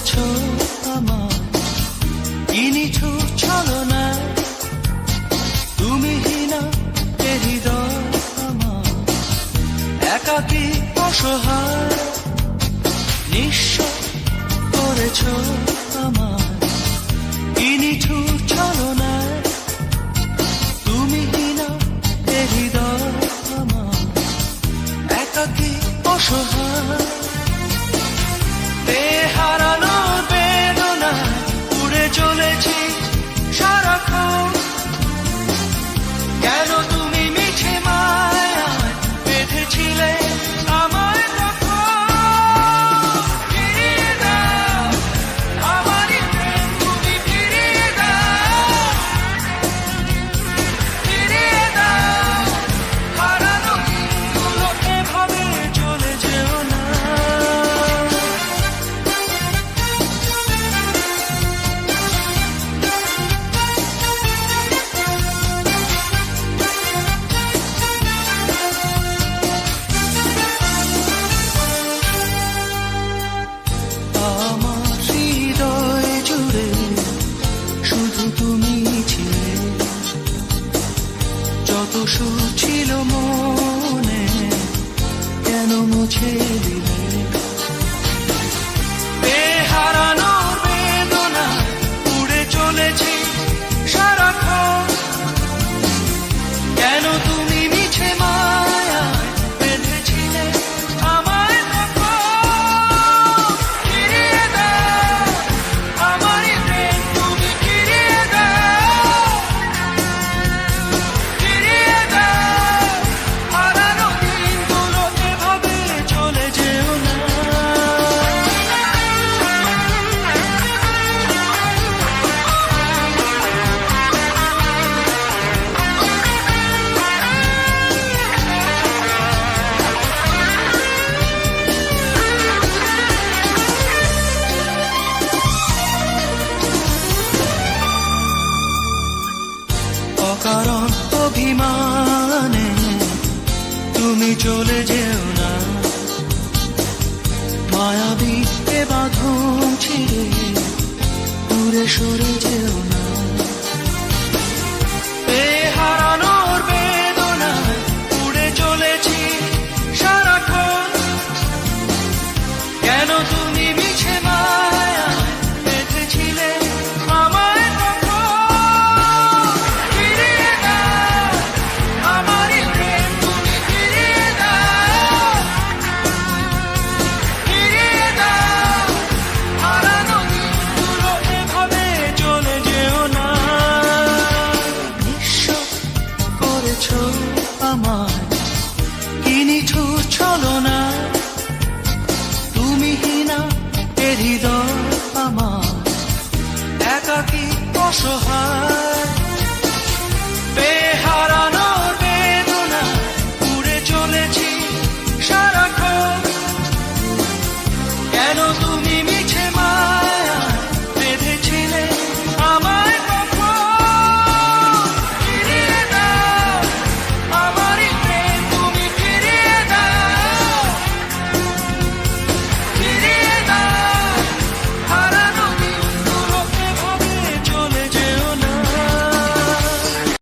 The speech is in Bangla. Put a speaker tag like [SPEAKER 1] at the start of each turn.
[SPEAKER 1] করেছ আমার ইনিছু ছলনা, তুমি হীনা এ হৃদয় আমার একাকী অসহায়, নিঃস্ব করেছ আমার ইনিছু ছলনা, তুমি হীনা এ হৃদয় আমার একাকী অসহায়। হারানো বেদনায় উড়ে চলেছি সারাক্ষণ, কেন তুমি মিছে মায়ায় বেঁধেছিলে আমায় তখন। ফিরিয়ে দাও আমারই প্রেম, তুমি ফিরিয়ে দাও, ফিরিয়ে দাও হারানো দিনগুলো, এভাবে চলে যেও না। যত সুখ ছিল মনে কেন মুছে দিলে, হারানোর বেদনা উড়ে চলেছি সারাক্ষণ, কেন তুমি মিছে মায়ায় বেঁধেছিলে আমায় তখন। ফিরিয়ে দাও আমারই প্রেম, তুমি ফিরিয়ে দাও, ফিরিয়ে দাও হারানো দিনগুলো, এভাবে চলে যেও না। অকারণ অভিমানে তুমি চলে যেও না, মায়াবী এ বাঁধন ছিঁড়ে দূরে সরে যেও না। হারানোর বেদনায় উড়ে চলেছি সারাক্ষণ, কেন